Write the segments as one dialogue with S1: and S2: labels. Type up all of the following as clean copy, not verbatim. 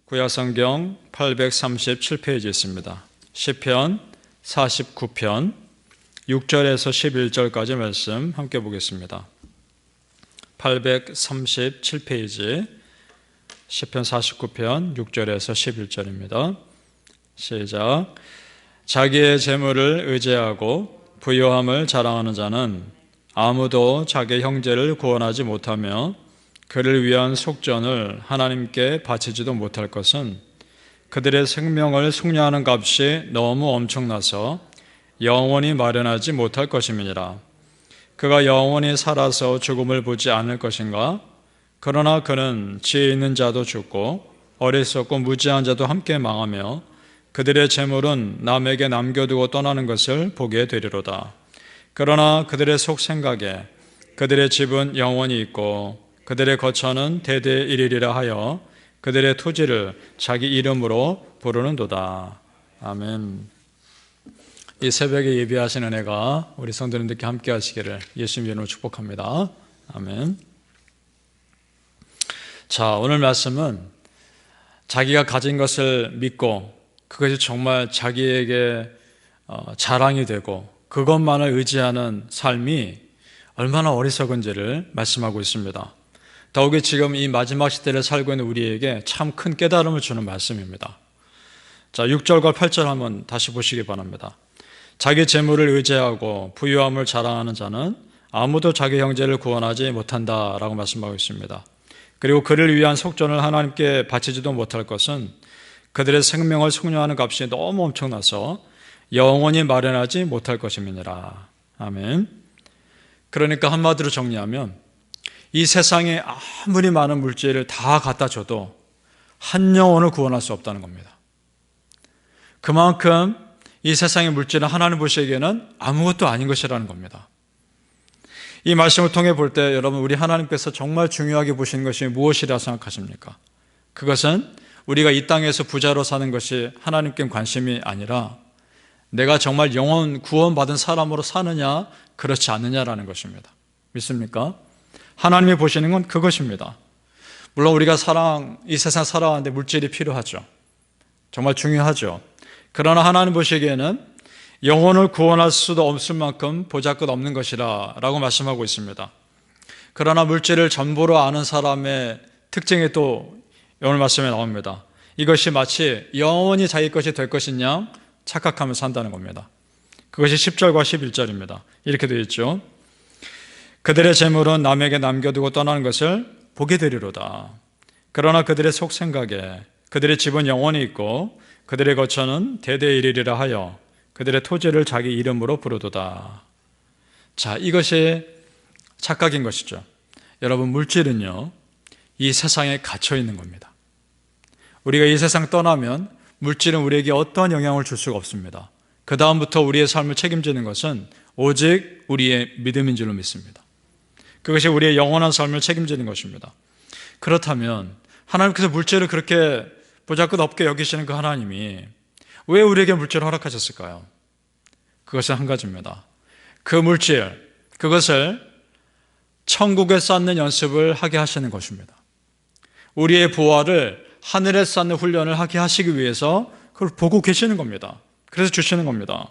S1: 구약성경 837페이지 있습니다. 시편 49편 6절에서 11절까지 말씀 함께 보겠습니다. 837페이지 시편 49편 6절에서 11절입니다. 시작. 자기의 재물을 의지하고 부요함을 자랑하는 자는 아무도 자기 형제를 구원하지 못하며 그를 위한 속전을 하나님께 바치지도 못할 것은 그들의 생명을 속량하는 값이 너무 엄청나서 영원히 마련하지 못할 것임이니라. 그가 영원히 살아서 죽음을 보지 않을 것인가? 그러나 그는 지혜 있는 자도 죽고 어리석고 무지한 자도 함께 망하며 그들의 재물은 남에게 남겨두고 떠나는 것을 보게 되리로다. 그러나 그들의 속 생각에 그들의 집은 영원히 있고 그들의 거처는 대대 이르리라 하여 그들의 토지를 자기 이름으로 부르는도다. 아멘. 이 새벽에 예배하시는 은혜가 우리 성도님들께 함께 하시기를 예수님 이름으로 축복합니다. 아멘. 자, 오늘 말씀은 자기가 가진 것을 믿고 그것이 정말 자기에게 자랑이 되고 그것만을 의지하는 삶이 얼마나 어리석은지를 말씀하고 있습니다. 더욱이 지금 이 마지막 시대를 살고 있는 우리에게 참 큰 깨달음을 주는 말씀입니다. 자, 6절과 8절 한번 다시 보시기 바랍니다. 자기 재물을 의지하고 부유함을 자랑하는 자는 아무도 자기 형제를 구원하지 못한다라고 말씀하고 있습니다. 그리고 그를 위한 속전을 하나님께 바치지도 못할 것은 그들의 생명을 속량하는 값이 너무 엄청나서 영원히 마련하지 못할 것임이니라. 아멘. 그러니까 한마디로 정리하면 이 세상에 아무리 많은 물질을 다 갖다 줘도 한 영혼을 구원할 수 없다는 겁니다. 그만큼 이 세상의 물질은 하나님 보시기에는 아무것도 아닌 것이라는 겁니다. 이 말씀을 통해 볼 때 여러분, 우리 하나님께서 정말 중요하게 보시는 것이 무엇이라 생각하십니까? 그것은 우리가 이 땅에서 부자로 사는 것이 하나님께 관심이 아니라 내가 정말 영혼 구원받은 사람으로 사느냐 그렇지 않느냐라는 것입니다. 믿습니까? 하나님이 보시는 건 그것입니다. 물론 우리가 이 세상 살아가는데 물질이 필요하죠. 정말 중요하죠. 그러나 하나님 보시기에는 영혼을 구원할 수도 없을 만큼 보잘것없는 것이라 라고 말씀하고 있습니다. 그러나 물질을 전부로 아는 사람의 특징이 또 오늘 말씀에 나옵니다. 이것이 마치 영원히 자기 것이 될 것이냐 착각하며 산다는 겁니다. 그것이 10절과 11절입니다. 이렇게 되어 있죠. 그들의 재물은 남에게 남겨두고 떠나는 것을 보게 되리로다. 그러나 그들의 속 생각에 그들의 집은 영원히 있고 그들의 거처는 대대 이르리라 하여 그들의 토지를 자기 이름으로 부르도다. 자, 이것이 착각인 것이죠. 여러분, 물질은요, 이 세상에 갇혀 있는 겁니다. 우리가 이 세상 떠나면 물질은 우리에게 어떠한 영향을 줄 수가 없습니다. 그 다음부터 우리의 삶을 책임지는 것은 오직 우리의 믿음인 줄로 믿습니다. 그것이 우리의 영원한 삶을 책임지는 것입니다. 그렇다면 하나님께서 물질을 그렇게 보잘것없게 여기시는 그 하나님이 왜 우리에게 물질을 허락하셨을까요? 그것은 한 가지입니다. 그 물질, 그것을 천국에 쌓는 연습을 하게 하시는 것입니다. 우리의 부활을 하늘에 쌓는 훈련을 하게 하시기 위해서 그걸 보고 계시는 겁니다. 그래서 주시는 겁니다.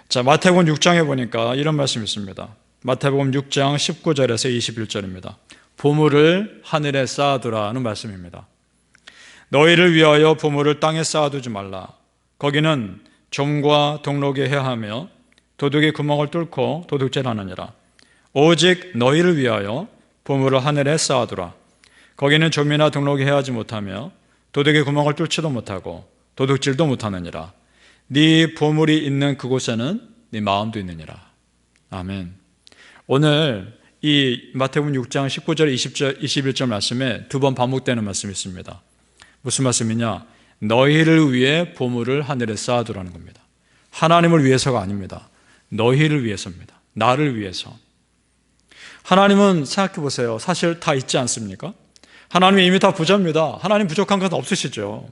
S1: 자, 마태복음 6장에 보니까 이런 말씀이 있습니다. 마태복음 6장 19절에서 21절입니다. 보물을 하늘에 쌓아두라는 말씀입니다. 너희를 위하여 보물을 땅에 쌓아두지 말라. 거기는 좀과 동록이 해하며 도둑이 구멍을 뚫고 도둑질 하느니라. 오직 너희를 위하여 보물을 하늘에 쌓아두라. 거기는 좀이나 동록이 해하지 못하며 도둑이 구멍을 뚫지도 못하고 도둑질도 못하느니라. 네 보물이 있는 그곳에는 네 마음도 있느니라. 아멘. 오늘 이 마태복음 6장 19절, 20절, 21절 말씀에 두 번 반복되는 말씀이 있습니다. 무슨 말씀이냐? 너희를 위해 보물을 하늘에 쌓아두라는 겁니다. 하나님을 위해서가 아닙니다. 너희를 위해서입니다. 나를 위해서. 하나님은 생각해 보세요. 사실 다 있지 않습니까? 하나님이 이미 다 부자입니다. 하나님 부족한 건 없으시죠.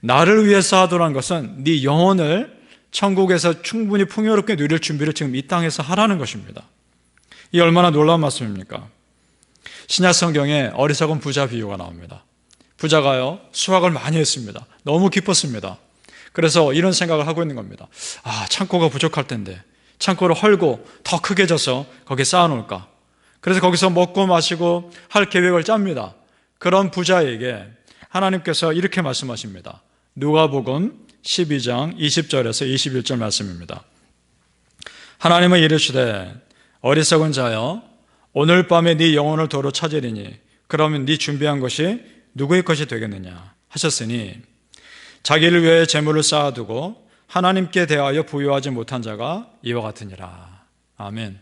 S1: 나를 위해 쌓아두라는 것은 네 영혼을 천국에서 충분히 풍요롭게 누릴 준비를 지금 이 땅에서 하라는 것입니다. 이 얼마나 놀라운 말씀입니까? 신약 성경에 어리석은 부자 비유가 나옵니다. 부자가요, 수확을 많이 했습니다. 너무 기뻤습니다. 그래서 이런 생각을 하고 있는 겁니다. 창고가 부족할 텐데 창고를 헐고 더 크게 져서 거기에 쌓아놓을까. 그래서 거기서 먹고 마시고 할 계획을 짭니다. 그런 부자에게 하나님께서 이렇게 말씀하십니다. 누가복음 12장 20절에서 21절 말씀입니다. 하나님은 이르시되 어리석은 자여, 오늘 밤에 네 영혼을 도로 찾으리니 그러면 네 준비한 것이 누구의 것이 되겠느냐 하셨으니, 자기를 위해 재물을 쌓아두고 하나님께 대하여 부유하지 못한 자가 이와 같으니라. 아멘.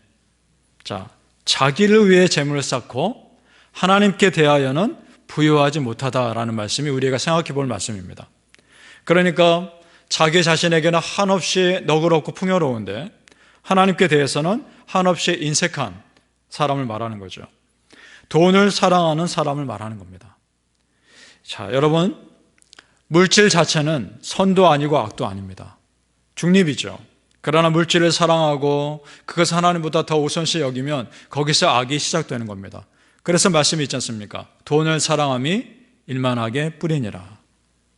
S1: 자, 자기를 위해 재물을 쌓고 하나님께 대하여는 부유하지 못하다라는 말씀이 우리가 생각해 볼 말씀입니다. 그러니까 자기 자신에게는 한없이 너그럽고 풍요로운데 하나님께 대해서는 한없이 인색한 사람을 말하는 거죠. 돈을 사랑하는 사람을 말하는 겁니다. 자, 여러분, 물질 자체는 선도 아니고 악도 아닙니다. 중립이죠. 그러나 물질을 사랑하고 그것을 하나님보다 더 우선시 여기면 거기서 악이 시작되는 겁니다. 그래서 말씀이 있지 않습니까? 돈을 사랑함이 일만하게 뿌리니라.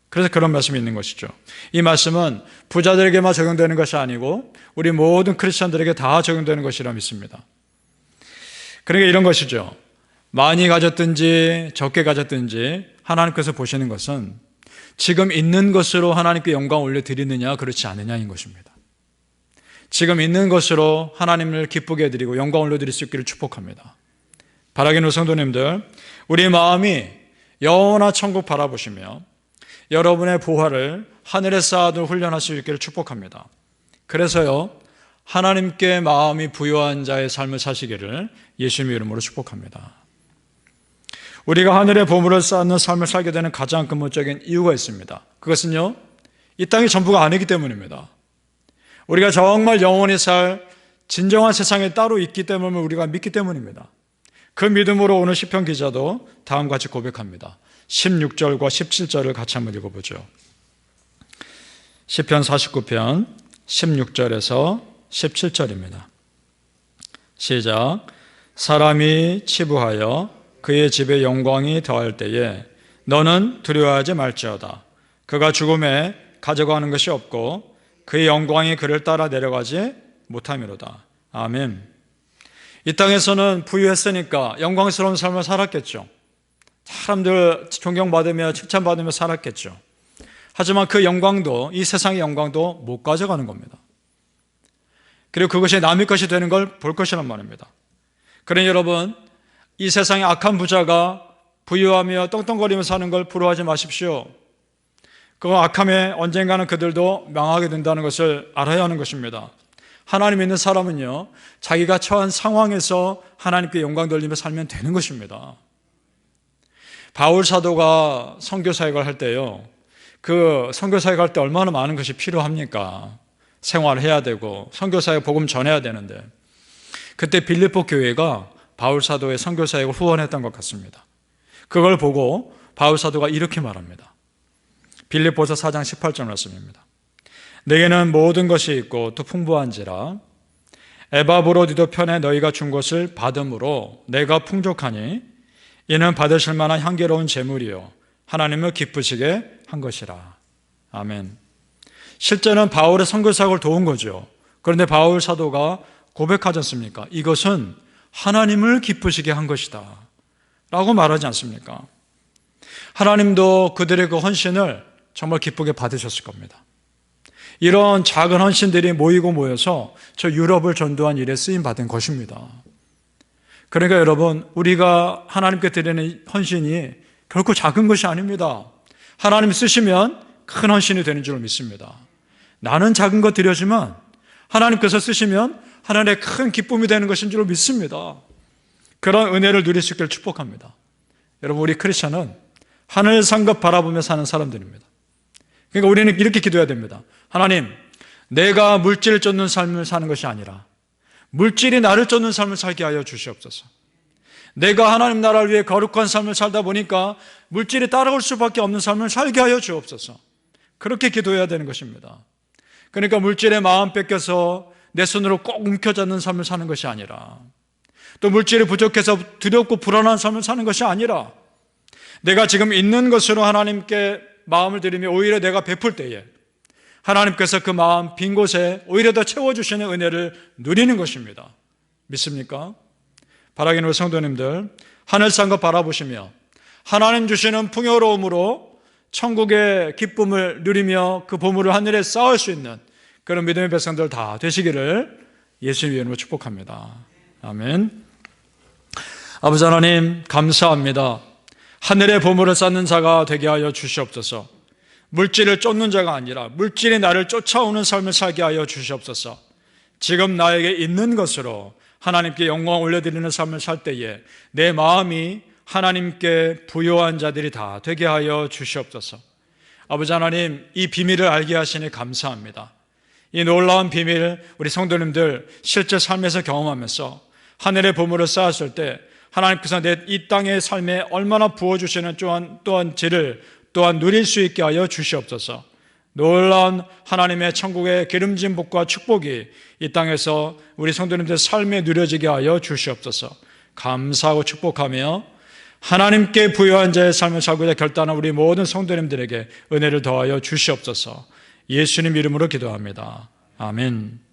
S1: 그래서 그런 말씀이 있는 것이죠. 이 말씀은 부자들에게만 적용되는 것이 아니고 우리 모든 크리스천들에게 다 적용되는 것이라 믿습니다. 그러니까 이런 것이죠. 많이 가졌든지 적게 가졌든지 하나님께서 보시는 것은 지금 있는 것으로 하나님께 영광 올려드리느냐 그렇지 않느냐인 것입니다. 지금 있는 것으로 하나님을 기쁘게 해드리고 영광 올려드릴 수 있기를 축복합니다. 바라기는 성도님들, 우리 마음이 영원한 천국 바라보시며 여러분의 부활을 하늘에 쌓아둘 훈련할 수 있기를 축복합니다. 그래서요, 하나님께 마음이 부유한 자의 삶을 사시기를 예수님의 이름으로 축복합니다. 우리가 하늘의 보물을 쌓는 삶을 살게 되는 가장 근본적인 이유가 있습니다. 그것은요, 이 땅이 전부가 아니기 때문입니다. 우리가 정말 영원히 살 진정한 세상에 따로 있기 때문에 우리가 믿기 때문입니다. 그 믿음으로 오늘 시편 기자도 다음과 같이 고백합니다. 16절과 17절을 같이 한번 읽어보죠. 시편 49편 16절에서 17절입니다. 시작. 사람이 치부하여 그의 집에 영광이 더할 때에 너는 두려워하지 말지어다. 그가 죽음에 가져가는 것이 없고 그의 영광이 그를 따라 내려가지 못함이로다. 아멘. 이 땅에서는 부유했으니까 영광스러운 삶을 살았겠죠. 사람들 존경받으며 칭찬받으며 살았겠죠. 하지만 그 영광도, 이 세상의 영광도 못 가져가는 겁니다. 그리고 그것이 남의 것이 되는 걸 볼 것이란 말입니다. 그러니 여러분, 이 세상의 악한 부자가 부유하며 떵떵거리며 사는 걸 부러워하지 마십시오. 그 악함에 언젠가는 그들도 망하게 된다는 것을 알아야 하는 것입니다. 하나님 있는 사람은요, 자기가 처한 상황에서 하나님께 영광 돌리며 살면 되는 것입니다. 바울 사도가 선교 사역을 할 때요, 그 선교 사역을 할 때 얼마나 많은 것이 필요합니까? 생활을 해야 되고 선교 사역 복음 전해야 되는데, 그때 빌립보 교회가 바울 사도의 선교 사역을 후원했던 것 같습니다. 그걸 보고 바울 사도가 이렇게 말합니다. 빌립보서 4장 18절 말씀입니다. 내게는 모든 것이 있고 또 풍부한지라 에바브로디도 편에 너희가 준 것을 받음으로 내가 풍족하니 이는 받으실 만한 향기로운 재물이요 하나님을 기쁘시게 한 것이라. 아멘. 실제는 바울의 선교 사역을 도운 거죠. 그런데 바울 사도가 고백하지 않습니까? 이것은 하나님을 기쁘시게 한 것이다 라고 말하지 않습니까? 하나님도 그들의 그 헌신을 정말 기쁘게 받으셨을 겁니다. 이런 작은 헌신들이 모여서 저 유럽을 전도한 일에 쓰임받은 것입니다. 그러니까 여러분, 우리가 하나님께 드리는 헌신이 결코 작은 것이 아닙니다. 하나님 쓰시면 큰 헌신이 되는 줄 믿습니다. 나는 작은 것 드려지만 하나님께서 쓰시면 하나님의 큰 기쁨이 되는 것인 줄 믿습니다. 그런 은혜를 누릴 수 있기를 축복합니다. 여러분, 우리 크리스천은 하늘 상급 바라보며 사는 사람들입니다. 그러니까 우리는 이렇게 기도해야 됩니다. 하나님, 내가 물질을 쫓는 삶을 사는 것이 아니라 물질이 나를 쫓는 삶을 살게 하여 주시옵소서. 내가 하나님 나라를 위해 거룩한 삶을 살다 보니까 물질이 따라올 수밖에 없는 삶을 살게 하여 주옵소서. 그렇게 기도해야 되는 것입니다. 그러니까 물질에 마음 뺏겨서 내 손으로 꼭 움켜잡는 삶을 사는 것이 아니라, 또 물질이 부족해서 두렵고 불안한 삶을 사는 것이 아니라, 내가 지금 있는 것으로 하나님께 마음을 드리며 오히려 내가 베풀 때에 하나님께서 그 마음 빈 곳에 오히려 더 채워주시는 은혜를 누리는 것입니다. 믿습니까? 바라기는 우리 성도님들, 하늘산 것 바라보시며 하나님 주시는 풍요로움으로 천국의 기쁨을 누리며 그 보물을 하늘에 쌓을 수 있는 그런 믿음의 백성들 다 되시기를 예수님 이름으로 축복합니다. 아멘. 아버지 하나님 감사합니다. 하늘의 보물을 쌓는 자가 되게 하여 주시옵소서. 물질을 쫓는 자가 아니라 물질이 나를 쫓아오는 삶을 살게 하여 주시옵소서. 지금 나에게 있는 것으로 하나님께 영광 올려드리는 삶을 살 때에 내 마음이 하나님께 부요한 자들이 다 되게 하여 주시옵소서. 아버지 하나님, 이 비밀을 알게 하시니 감사합니다. 이 놀라운 비밀 우리 성도님들 실제 삶에서 경험하면서 하늘의 보물을 쌓았을 때 하나님께서 내 이 땅의 삶에 얼마나 부어주시는 또한 질을 또한 누릴 수 있게 하여 주시옵소서. 놀라운 하나님의 천국의 기름진 복과 축복이 이 땅에서 우리 성도님들 삶에 누려지게 하여 주시옵소서. 감사하고 축복하며 하나님께 부요한 자의 삶을 살고자 결단한 우리 모든 성도님들에게 은혜를 더하여 주시옵소서. 예수님 이름으로 기도합니다. 아멘.